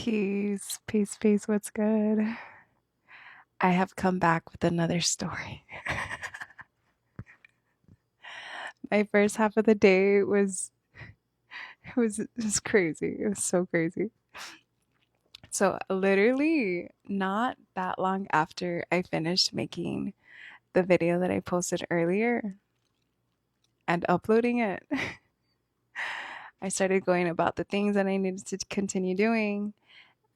Peace, peace, peace. What's good? I have come back with another story. My first half of the day was crazy. It was so crazy. So literally not that long after I finished making the video that I posted earlier and uploading it, I started going about the things that I needed to continue doing.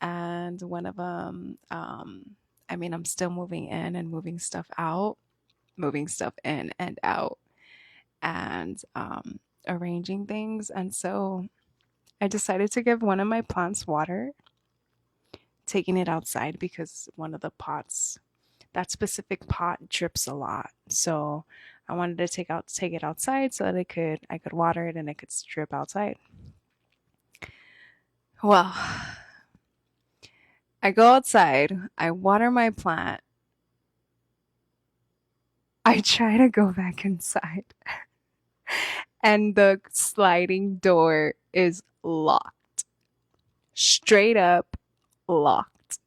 And one of them, I'm still moving in and moving stuff out, moving stuff in and out, and arranging things. And so I decided to give one of my plants water, taking it outside because one of the pots, that specific pot drips a lot. So I wanted to take it outside so that I could water it and it could drip outside. Well, I go outside, I water my plant, I try to go back inside, and the sliding door is locked. Straight up locked.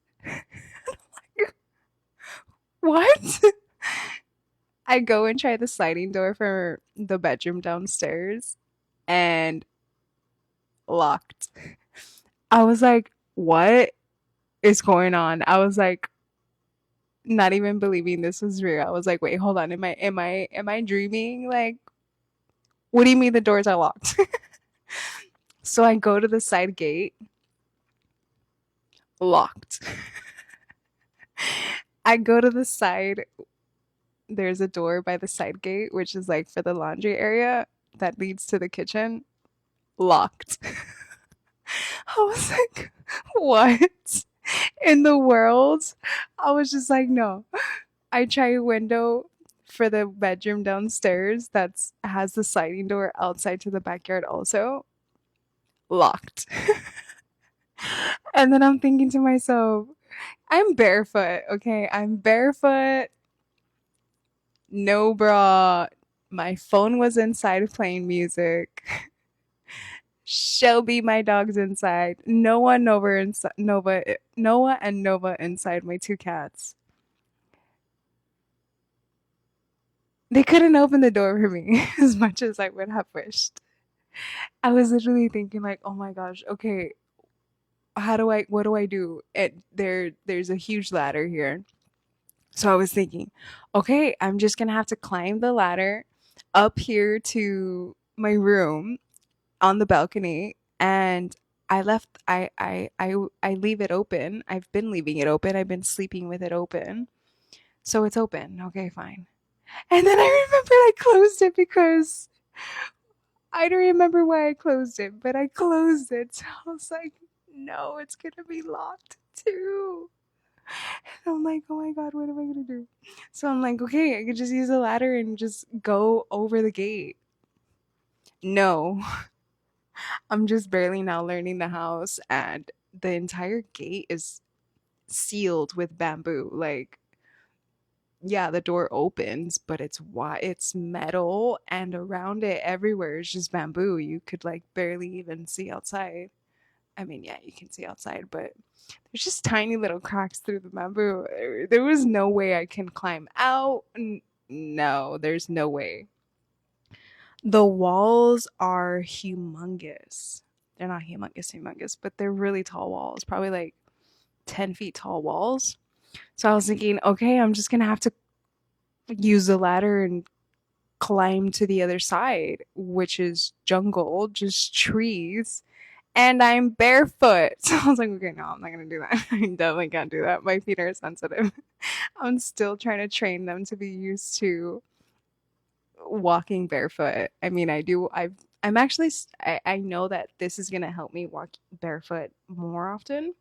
What? I go and try the sliding door for the bedroom downstairs and locked. I was like, what is going on? I was like, not even believing this was real. I was like, wait, hold on. Am I dreaming? Like, what do you mean the doors are locked? So I go to the side gate, locked. I go to the side. There's a door by the side gate, which is like for the laundry area that leads to the kitchen, locked. I was like, what in the world? I was just like, no. I try a window for the bedroom downstairs that's has the sliding door outside to the backyard also, locked. And then I'm thinking to myself, I'm barefoot, okay? I'm barefoot, no bra. My phone was inside playing music. Shelby, my dog's inside. Noah and Nova inside, my two cats. They couldn't open the door for me as much as I would have wished. I was literally thinking like, oh my gosh, okay, what do I do? There's a huge ladder here. So I was thinking, okay, I'm just gonna have to climb the ladder up here to my room on the balcony, and I leave it open. I've been leaving it open. I've been sleeping with it open. So it's open. Okay, fine. And then I remember I closed it because I don't remember why I closed it, but I closed it. So I was like, no, it's gonna be locked too. And I'm like, oh my God, what am I gonna do? So I'm like, okay, I could just use a ladder and just go over the gate. No, I'm just barely now learning the house, and the entire gate is sealed with bamboo. Like, yeah, the door opens, but it's metal, and around it everywhere is just bamboo. You could like barely even see outside. I mean, yeah, you can see outside, but there's just tiny little cracks through the bamboo. There was no way I can climb out. No, there's no way. The walls are humongous. They're not humongous, but they're really tall walls, probably like 10 feet tall walls. So I was thinking, okay, I'm just gonna have to use the ladder and climb to the other side, which is jungle, just trees. And I'm barefoot. So I was like, okay, no, I'm not gonna do that. I definitely can't do that. My feet are sensitive. I'm still trying to train them to be used to walking barefoot. I mean, I'm actually, I know that this is gonna help me walk barefoot more often.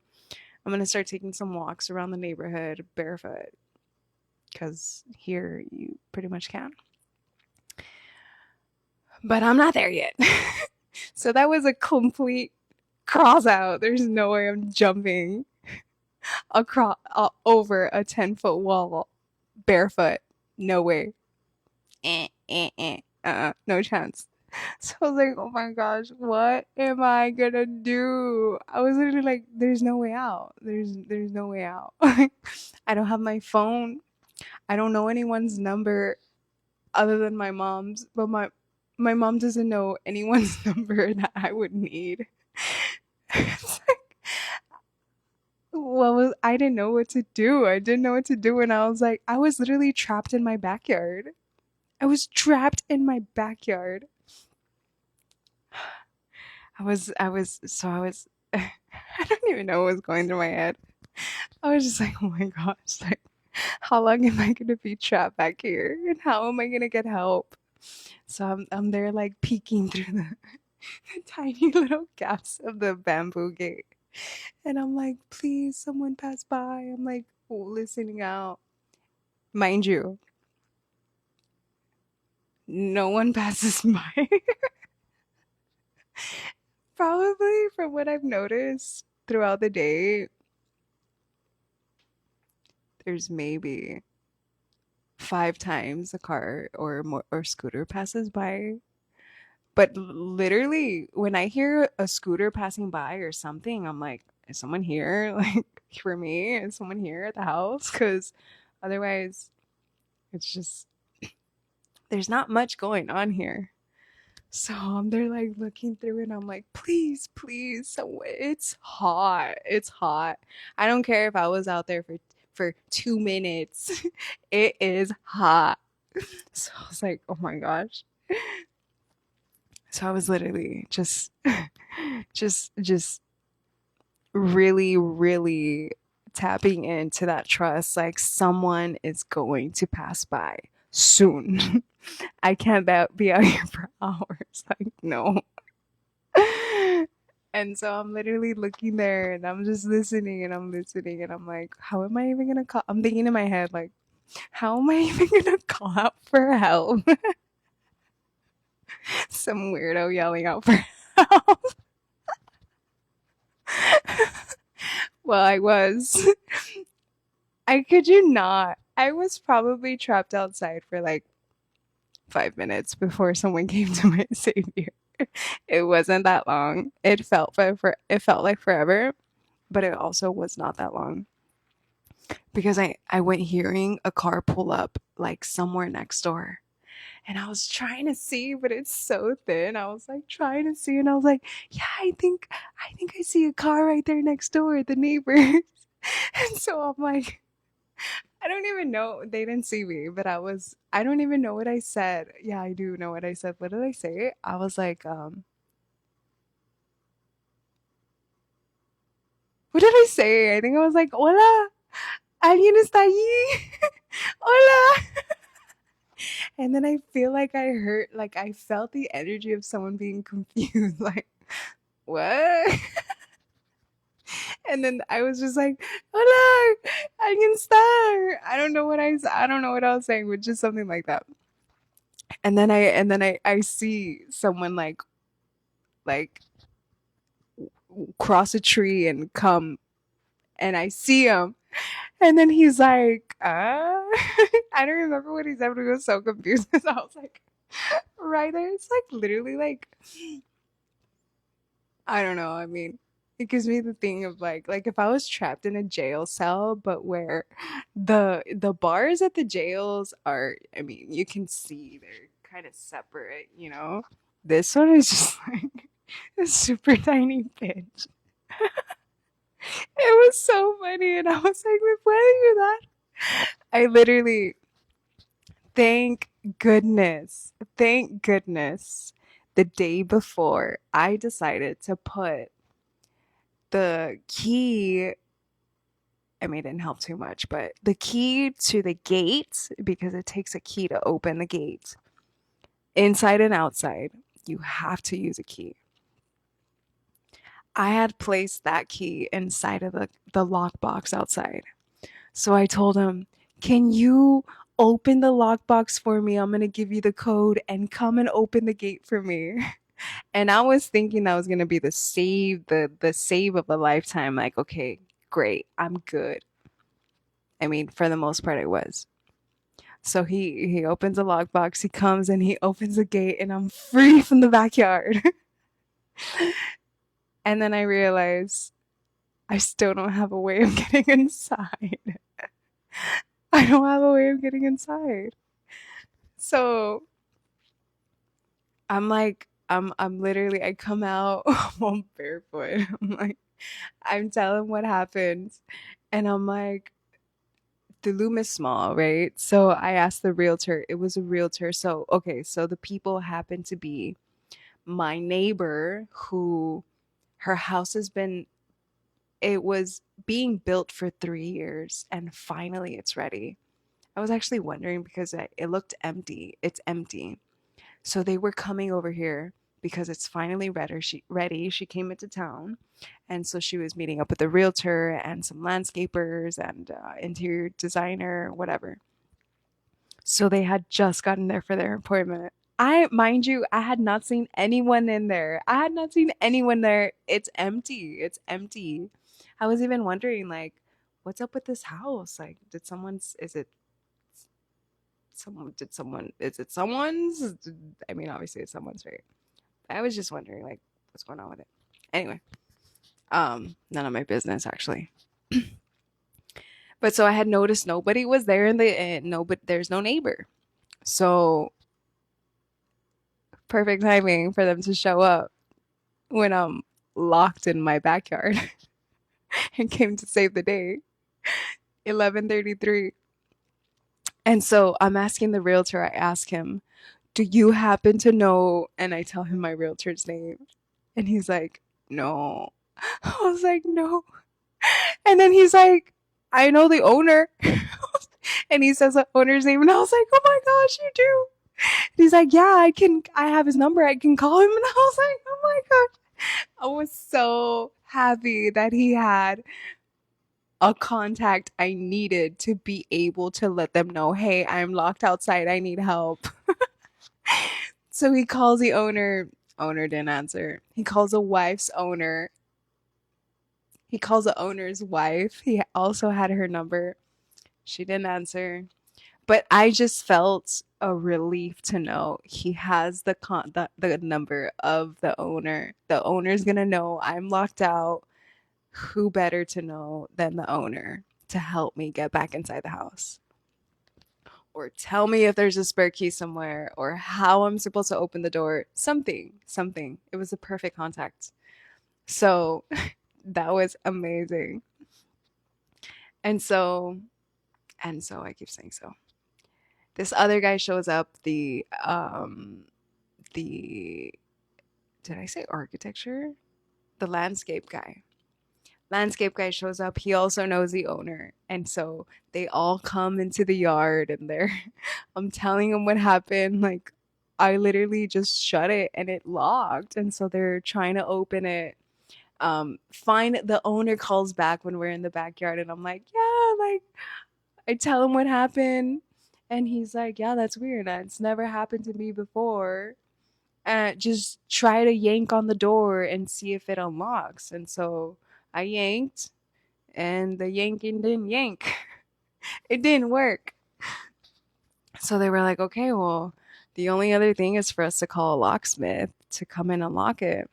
I'm gonna start taking some walks around the neighborhood barefoot because here you pretty much can. But I'm not there yet. So that was a complete cross out. There's no way I'm jumping across over a 10-foot wall barefoot. No way. No chance. So I was like, oh my gosh, what am I gonna do? I was literally like, there's no way out. There's no way out. I don't have my phone. I don't know anyone's number other than my mom's, but my mom doesn't know anyone's number that I would need. It's like, I didn't know what to do. I didn't know what to do, and I was like, I was literally trapped in my backyard. I was trapped in my backyard. I was I don't even know what was going through my head. I was just like, oh my gosh, like how long am I gonna be trapped back here? And how am I gonna get help? So I'm there like peeking through the tiny little gaps of the bamboo gate. And I'm like, please, someone pass by. I'm like listening out. Mind you, no one passes by. Probably from what I've noticed throughout the day, there's maybe 5 times a car or more or scooter passes by. But literally, when I hear a scooter passing by or something, I'm like, is someone here? Like for me, is someone here at the house? Because otherwise, it's just there's not much going on here. So they're like looking through and I'm like, please, please, it's hot. It's hot. I don't care if I was out there for 2 minutes. It is hot. So I was like, oh my gosh. So I was literally just really, really tapping into that trust. Like someone is going to pass by soon. I can't be out here for hours. Like, no. And so I'm literally looking there and I'm just listening and I'm listening and I'm like, how am I even gonna call? I'm thinking in my head, like, how am I even gonna call out for help? Some weirdo yelling out for help. Well, I was. I kid you not. I was probably trapped outside for like 5 minutes before someone came to my savior. It wasn't that long. It felt like forever, but it also was not that long because I went hearing a car pull up like somewhere next door. And I was trying to see, but it's so thin. I was like trying to see and I was like, yeah, I think I see a car right there next door, the neighbors. And so I'm like, I don't even know. They didn't see me, but I don't even know what I said. Yeah, I do know what I said. What did I say? I was like, what did I say? I think I was like, hola, alguien está allí? Hola. And then I feel like I felt the energy of someone being confused. Like, what? And then I was just like, hola, alguien está? I don't know what I was saying, but just something like that. And then I see someone like cross a tree and come and I see him and then he's like I don't remember what he said but he was so confused because I was like right there it's like literally like I don't know, I mean it gives me the thing of like if I was trapped in a jail cell but where the bars at the jails are, I mean you can see they're kind of separate, you know, this one is just like a super tiny bitch. It was so funny, and I was like, "Me puede ayudar?" I literally, thank goodness, the day before, I decided to put the key. I mean, it didn't help too much, but the key to the gate, because it takes a key to open the gate, inside and outside, you have to use a key. I had placed that key inside of the lockbox outside. So I told him, can you open the lockbox for me? I'm going to give you the code and come and open the gate for me. And I was thinking that was going to be the save of a lifetime. Like, okay, great. I'm good. I mean, for the most part, it was. So he opens a lockbox, he comes and he opens the gate and I'm free from the backyard. And then I realize I still don't have a way of getting inside. I don't have a way of getting inside. So I'm literally I come out I'm barefoot. I'm like I'm telling what happens and I'm like the loom is small, right? So I asked the realtor. It was a realtor. So okay, so the people happened to be my neighbor who her house has been it was being built for 3 years and finally it's ready. I was actually wondering because it looked empty. It's empty. So they were coming over here because it's finally ready. She came into town, and so she was meeting up with the realtor and some landscapers and interior designer, whatever. So they had just gotten there for their appointment. Mind you, I had not seen anyone in there. I had not seen anyone there. It's empty. It's empty. I was even wondering, like, what's up with this house? Like, is it is it someone's? I mean, obviously it's someone's, right? I was just wondering, like, what's going on with it. Anyway, none of my business actually. But so I had noticed nobody was there in no, but there's no neighbor. So perfect timing for them to show up when I'm locked in my backyard and came to save the day. 11:33. And so I'm asking the realtor, I ask him, do you happen to know? And I tell him my realtor's name. And he's like, no. I was like, no. And then he's like, I know the owner. And he says the owner's name. And I was like, oh my gosh, you do. And he's like, yeah, I have his number. I can call him. And I was like, oh my gosh. I was so happy that he had a contact I needed to be able to let them know, hey, I'm locked outside. I need help. So he calls the owner. Owner didn't answer. He calls the wife's owner. He calls the owner's wife. He also had her number. She didn't answer. But I just felt a relief to know he has the number of the owner. The owner's gonna know I'm locked out. Who better to know than the owner to help me get back inside the house? Or tell me if there's a spare key somewhere or how I'm supposed to open the door. Something. It was a perfect contact. So that was amazing. And so, and so I keep saying so. This other guy shows up, the did I say architecture? The landscape guy shows up. He also knows the owner. And so they all come into the yard and they're I'm telling them what happened. Like I literally just shut it and it locked. And so they're trying to open it. Find the owner calls back when we're in the backyard and I'm like, yeah, like I tell him what happened. And he's like, yeah, that's weird. It's never happened to me before. Just try to yank on the door and see if it unlocks. And so I yanked, and the yanking didn't yank. It didn't work. So they were like, okay, well, the only other thing is for us to call a locksmith to come and unlock it.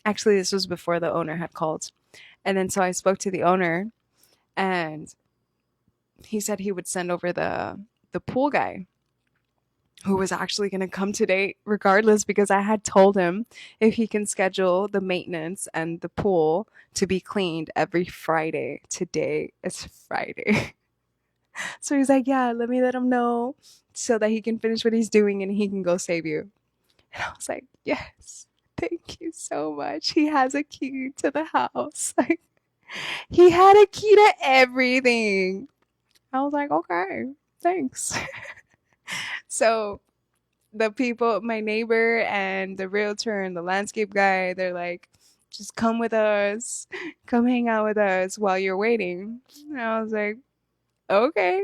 Actually, this was before the owner had called. And then so I spoke to the owner, and he said he would send over the pool guy who was actually going to come today regardless because I had told him if he can schedule the maintenance and the pool to be cleaned every Friday. Today is Friday. So he's like, yeah, let him know so that he can finish what he's doing and he can go save you. And I was like, yes, thank you so much. He has a key to the house. Like, he had a key to everything. I was like, okay, thanks. So the people, my neighbor and the realtor and the landscape guy, they're like, just come with us, come hang out with us while you're waiting. And I was like, okay,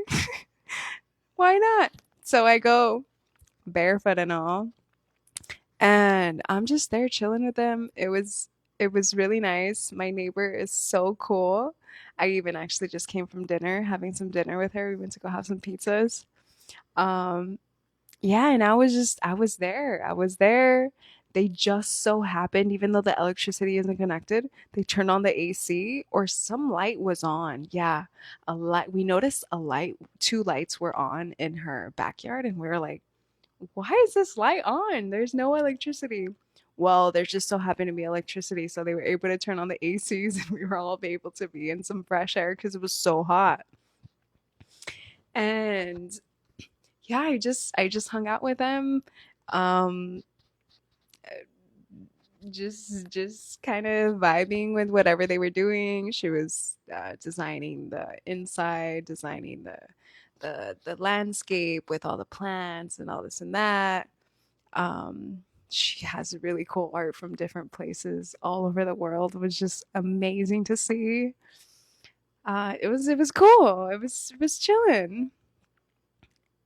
why not? So I go barefoot and all, and I'm just there chilling with them. It was really nice. My neighbor is so cool. I even actually just came from dinner, having some dinner with her. We went to go have some pizzas. Um, yeah, and I was there. They just so happened, even though the electricity isn't connected, they turned on the AC or some light was on. Yeah, a light. We noticed a light, two lights were on in her backyard, and we were like, why is this light on? There's no electricity. Well, there just so happened to be electricity, so they were able to turn on the ACs and we were all able to be in some fresh air because it was so hot. And yeah, I just hung out with them. Um, just kind of vibing with whatever they were doing. She was designing the inside, designing the landscape with all the plants and all this and that. She has really cool art from different places all over the world. It was just amazing to see. It was cool. It was chilling.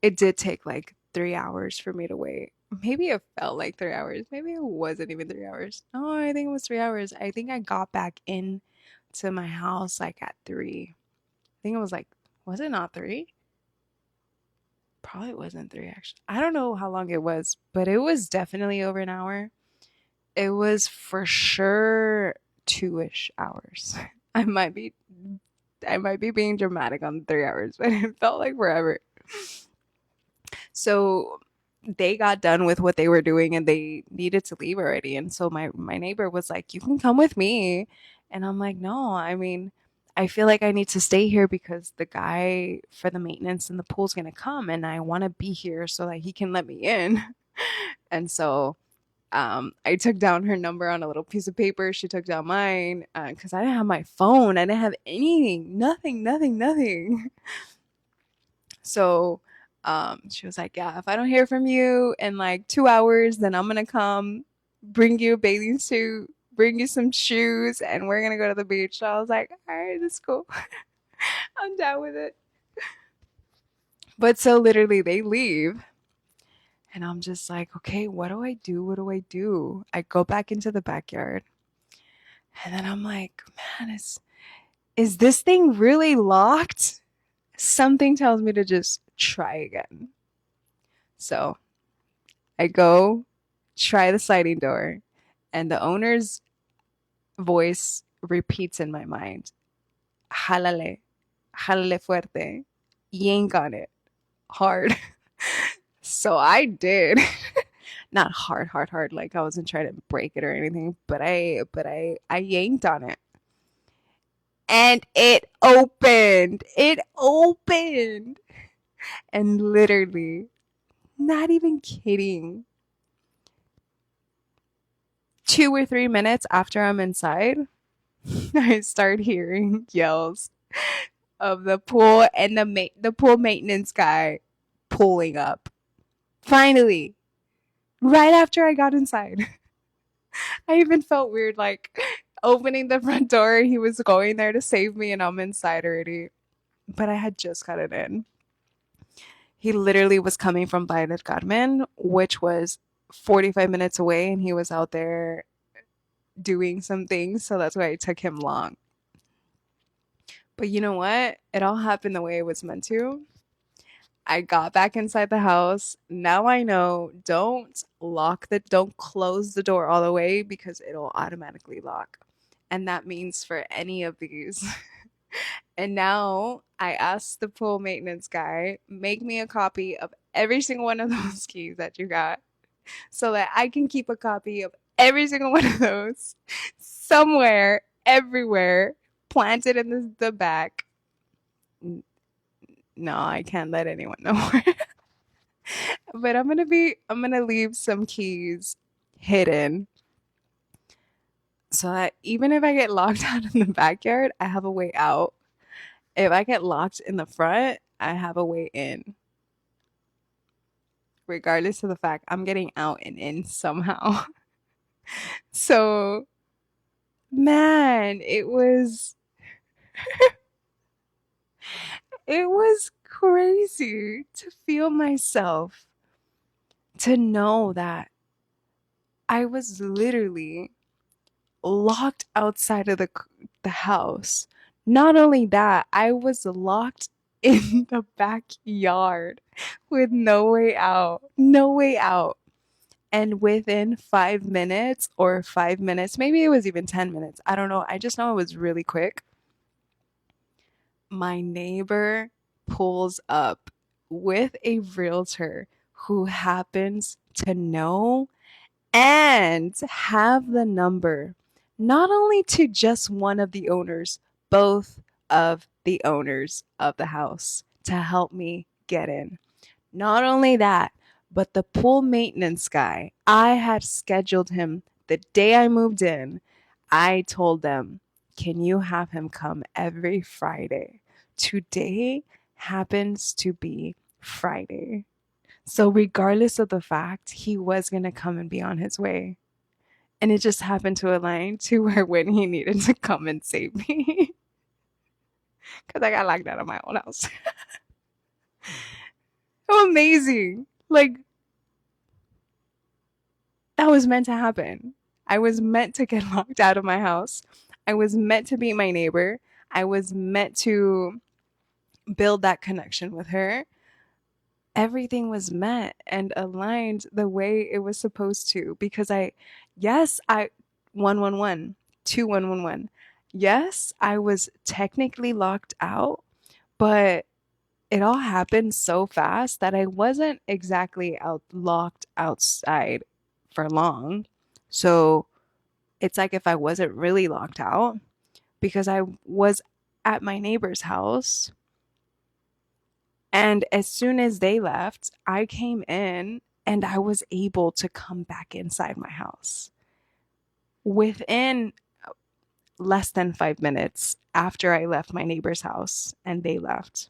It did take like 3 hours for me to wait. Maybe it felt like 3 hours. Maybe it wasn't even 3 hours. No, I think it was 3 hours. I think I got back in to my house like at 3. I think it was like, was it not 3? Probably wasn't 3 actually. I don't know how long it was, but it was definitely over an hour. It was for sure 2-ish hours. I might be I might be being dramatic on 3 hours, but it felt like forever. So they got done with what they were doing and they needed to leave already. And so my neighbor was like, "You can come with me." And I'm like, "No, I mean, I feel like I need to stay here because the guy for the maintenance in the pool's gonna come and I want to be here so that he can let me in." And so I took down her number on a little piece of paper. She took down mine because I didn't have my phone. I didn't have anything, nothing, nothing, nothing. So she was like, "Yeah, if I don't hear from you in like 2 hours, then I'm gonna come bring you a bathing suit, bring you some shoes, and we're gonna go to the beach." So I was like, "All right, that's cool. I'm down with it." But so literally, they leave. And I'm just like, okay, what do I do? What do I do? I go back into the backyard. And then I'm like, man, is this thing really locked? Something tells me to just try again. So I go try the sliding door, and the owner's voice repeats in my mind, Jalale, jalale fuerte, yank on it hard. So I did. Not hard, hard, hard, like I wasn't trying to break it or anything, but I yanked on it. And it opened. It opened. And literally, not even kidding, 2 or 3 minutes after I'm inside, I start hearing yells of the pool and the pool maintenance guy pulling up. Finally, right after I got inside. I even felt weird like opening the front door. He was going there to save me and I'm inside already. But I had just got it in. He literally was coming from Playa del Carmen, which was 45 minutes away, and he was out there doing some things. So that's why it took him long. But you know what? It all happened the way it was meant to. I got back inside the house. Now I know don't close the door all the way because it'll automatically lock. And that means for any of these. And now I asked the pool maintenance guy, make me a copy of every single one of those keys that you got so that I can keep a copy of every single one of those somewhere, everywhere, planted in the back. No, I can't let anyone know. But I'm gonna leave some keys hidden so that even if I get locked out in the backyard, I have a way out. If I get locked in the front, I have a way in, regardless of the fact I'm getting out and in somehow. So, man, it was crazy to feel myself, to know that I was literally locked outside of the house. Not only that, I was locked in the backyard with no way out. No way out. And within 5 minutes or 5 minutes, maybe it was even 10 minutes. I don't know. I just know it was really quick. My neighbor pulls up with a realtor who happens to know and have the number, not only to just one of the owners, both of the owners of the house to help me get in. Not only that, but the pool maintenance guy, I had scheduled him the day I moved in. I told them, can you have him come every Friday? Today happens to be Friday. So, regardless of the fact, he was going to come and be on his way. And it just happened to align to where when he needed to come and save me, because I got locked out of my own house. Amazing. Like, that was meant to happen. I was meant to get locked out of my house. I was meant to be my neighbor. I was meant to build that connection with her. Everything was met and aligned the way it was supposed to because yes, I 111, 2111. Yes, I was technically locked out, but it all happened so fast that I wasn't exactly locked outside for long. So it's like if I wasn't really locked out because I was at my neighbor's house. And as soon as they left, I came in and I was able to come back inside my house. Within less than 5 minutes after I left my neighbor's house and they left,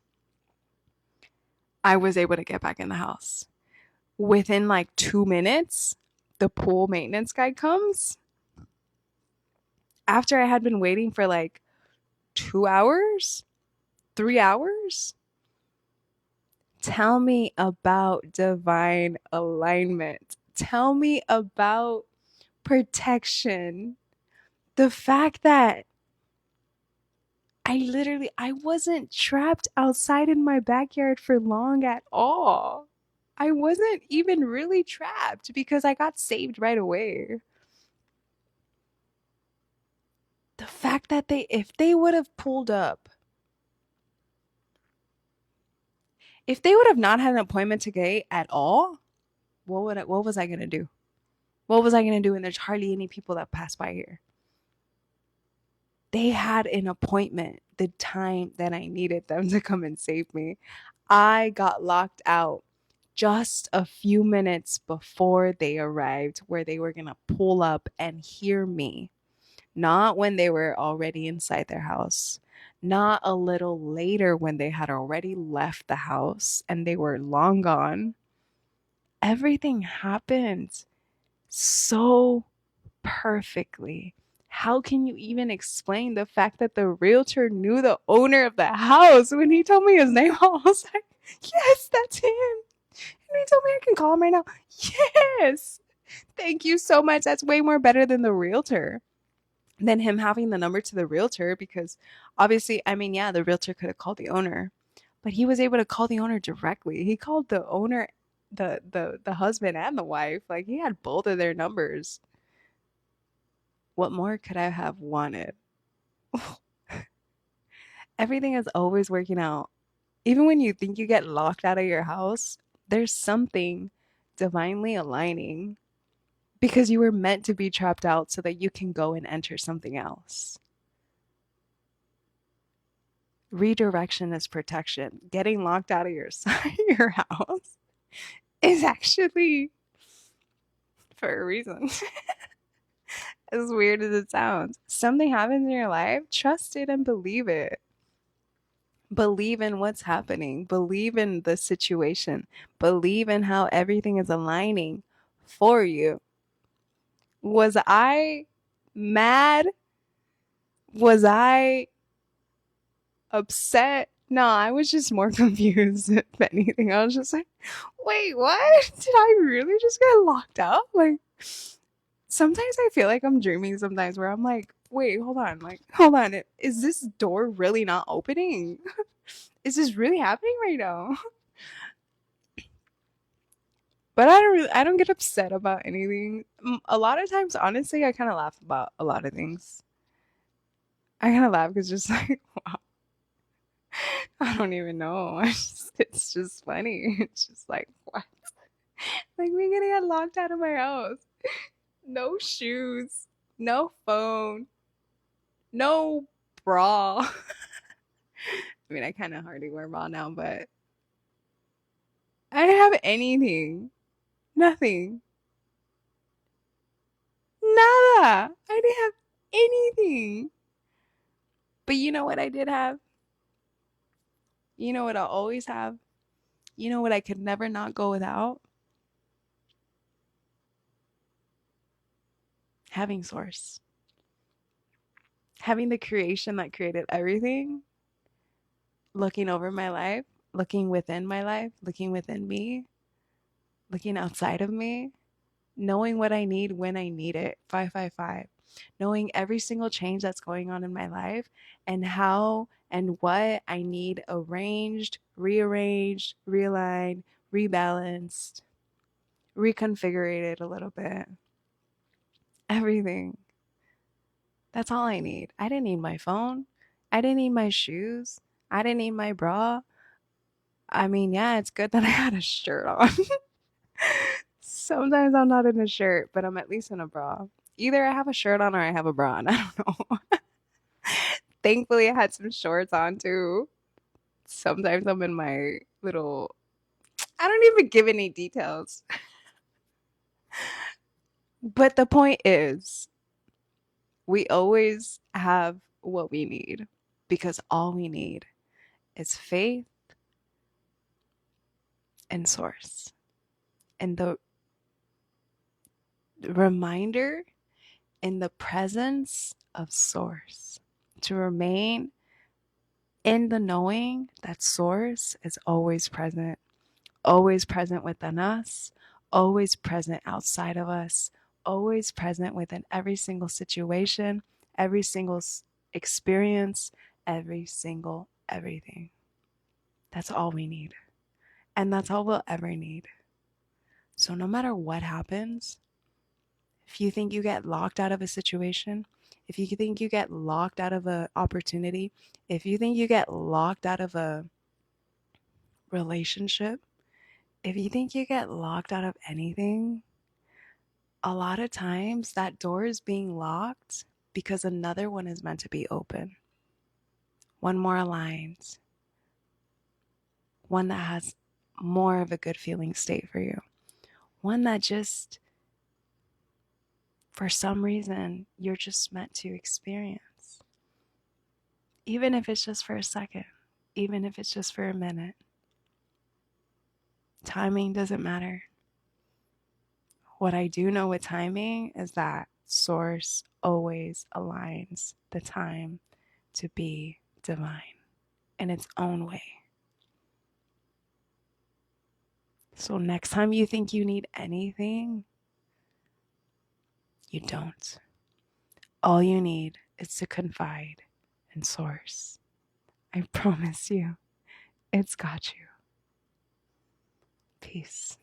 I was able to get back in the house. Within like 2 minutes, the pool maintenance guy comes. After I had been waiting for like 2 hours, 3 hours. Tell me about divine alignment. Tell me about protection. The fact that I wasn't trapped outside in my backyard for long at all. I wasn't even really trapped because I got saved right away. The fact that if they would have pulled up, if they would have not had an appointment today at all, what was I gonna do? What was I gonna do? And there's hardly any people that pass by here. They had an appointment the time that I needed them to come and save me. I got locked out just a few minutes before they arrived, where they were going to pull up and hear me. Not when they were already inside their house, not a little later when they had already left the house and they were long gone. Everything happened so perfectly. How can you even explain the fact that the realtor knew the owner of the house? When he told me his name, I was like, yes, that's him. And he told me I can call him right now. Yes. Thank you so much. That's way more better than the realtor, than him having the number to the realtor, because obviously, I mean, yeah, the realtor could have called the owner, but he was able to call the owner directly. He called the owner, the husband and the wife. Like, he had both of their numbers. What more could I have wanted? Everything is always working out. Even when you think you get locked out of your house, there's something divinely aligning because you were meant to be trapped out so that you can go and enter something else. Redirection is protection. Getting locked out of your house is actually for a reason. As weird as it sounds, something happens in your life, trust it and believe it. Believe in what's happening. Believe in the situation. Believe in how everything is aligning for you. Was I mad? Was I upset? No, I was just more confused if anything. I was just like, wait, what? Did I really just get locked out? Like, sometimes I feel like I'm dreaming sometimes where I'm like wait, hold on. Like, hold on. Is this door really not opening? Is this really happening right now? But I don't get upset about anything. A lot of times, honestly, I kind of laugh about a lot of things. I kind of laugh because just like, wow, I don't even know. It's just funny. It's just like, what? Like, we're gonna get locked out of my house. No shoes, no phone, no bra. I mean, I kind of hardly wear bra now, but I didn't have anything. Nothing. Nada. I didn't have anything. But you know what I did have? You know what I'll always have? You know what I could never not go without? Having source. Having the creation that created everything, looking over my life, looking within my life, looking within me, looking outside of me, knowing what I need when I need it, 555, knowing every single change that's going on in my life and how and what I need arranged, rearranged, realigned, rebalanced, reconfigured a little bit. Everything. That's all I need. I didn't need my phone. I didn't need my shoes. I didn't need my bra. I mean, yeah, it's good that I had a shirt on. Sometimes I'm not in a shirt, but I'm at least in a bra. Either I have a shirt on or I have a bra on. I don't know. Thankfully, I had some shorts on too. Sometimes I'm in my little, I don't even give any details. But the point is, we always have what we need because all we need is faith and source. And the reminder in the presence of source to remain in the knowing that source is always present within us, always present outside of us, always present within every single situation, every single experience, every single everything. That's all we need. And that's all we'll ever need. So no matter what happens, if you think you get locked out of a situation, if you think you get locked out of an opportunity, if you think you get locked out of a relationship, if you think you get locked out of anything, a lot of times that door is being locked because another one is meant to be open. One more aligned, one that has more of a good feeling state for you. One that just, for some reason, you're just meant to experience. Even if it's just for a second, even if it's just for a minute. Timing doesn't matter. What I do know with timing is that source always aligns the time to be divine in its own way. So next time you think you need anything, you don't. All you need is to confide in source. I promise you, it's got you. Peace.